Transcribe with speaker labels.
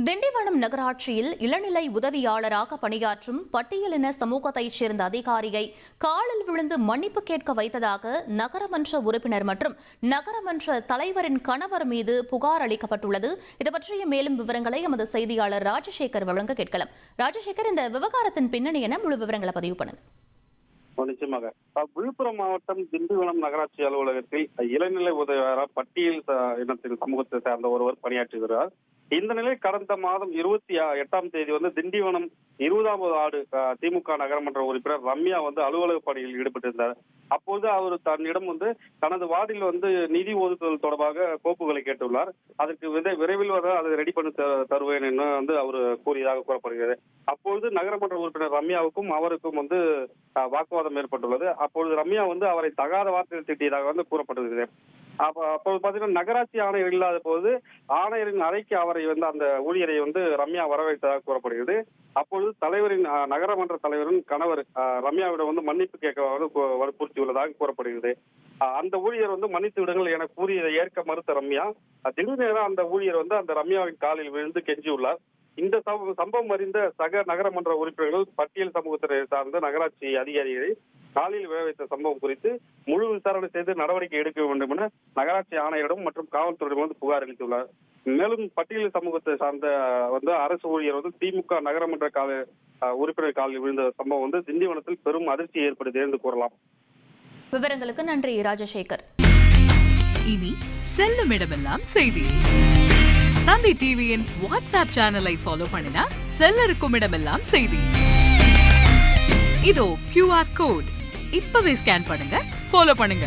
Speaker 1: திண்டிவனம் நகராட்சியில் இளநிலை உதவியாளராக பணியாற்றும் பட்டியலின சமூகத்தைச் சேர்ந்த அதிகாரியை காலில் விழுந்து மன்னிப்பு கேட்க வைத்ததாக நகரமன்ற உறுப்பினர் மற்றும் நகரமன்ற தலைவரின் கணவர் மீது புகார் அளிக்கப்பட்டுள்ளது. இது பற்றிய மேலும் விவரங்களை எமது செய்தியாளர் ராஜசேகர் வழங்க கேட்கலாம். ராஜசேகர், இந்த விவகாரத்தின் பின்னணி என முழு விவரங்களை பதிவு பண்ணுங்க.
Speaker 2: நிச்சயமாக. விழுப்புரம் மாவட்டம் திண்டிவனம் நகராட்சி அலுவலகத்தில் இளநிலை உதவியாளர் பட்டியல் இனத்தின் சமூகத்தை சேர்ந்த ஒருவர் பணியாற்றுகிறார். இந்த நிலை கடந்த மாதம் 28ஆம் தேதி திண்டிவனம் 20வது வார்டு திமுக நகரமன்ற உறுப்பினர் ரம்யா அலுவலக பணியில் ஈடுபட்டிருந்தார். அப்போது அவர் தன்னிடம் தனது வார்டில் நிதி ஒதுக்குதல் தொடர்பாக கோப்புகளை கேட்டுள்ளார். அதற்கு விரைவில் அதை ரெடி பண்ணி தருவேன் என்று அவர் கூறியதாக கூறப்படுகிறது. அப்பொழுது நகரமன்ற உறுப்பினர் ரம்யாவுக்கும் அவருக்கும் வாக்குவாதம் ஏற்பட்டுள்ளது. அப்பொழுது ரம்யா அவரை தகாத வார்த்தையில் திட்டியதாக கூறப்பட்டிருக்கிறது. அப்போது பாத்தீங்கன்னா நகராட்சி ஆணையர் இல்லாத போது ஆணையரின் அறைக்கு அவரை அந்த ஊழியரை ரம்யா வரவைத்ததாக கூறப்படுகிறது. அப்பொழுது தலைவரின் நகரமன்ற தலைவரின் கணவர் ரம்யாவிடம் மன்னிப்பு கேட்க வற்புறுத்தியுள்ளதாக கூறப்படுகிறது. அந்த ஊழியர் மன்னித்து விடுங்கள் என கூறியதை ஏற்க மறுத்த ரம்யா திடீரென அந்த ஊழியர் அந்த ரம்யாவின் காலில் விழுந்து கெஞ்சியுள்ளார். இந்த சம்பவம் அறிந்த சக நகரமன்ற உறுப்பினர்கள் பட்டியல் சமூகத்தை சார்ந்த நகராட்சி அதிகாரிகளை காலில் விழ வைத்த சம்பவம் குறித்து முழு விசாரணை செய்து நடவடிக்கை எடுக்க வேண்டும் என நகராட்சி ஆணையரிடம் மற்றும் காவல்துறையிடம் புகார் அளித்துள்ளார். மேலும் பட்டியல் சமூகத்தை சார்ந்த அரசு ஊழியர் திமுக நகரமன்ற உறுப்பினர் காலில் விழுந்த சம்பவம் திண்டிவனத்தில் பெரும் அதிர்ச்சியை ஏற்படுத்தி என்று கூறலாம்.
Speaker 1: விவரங்களுக்கு நன்றி ராஜசேகர்.
Speaker 3: இனி செல்லும் இடமெல்லாம் செய்தி. தந்தி டிவியின் வாட்ஸ்அப் சேனலை ஃபாலோ பண்ணினா செல்ல இருக்கும் இடமெல்லாம் செய்தி. இதோ QR கோட் இப்பவே ஸ்கேன் பண்ணுங்க, ஃபாலோ பண்ணுங்க.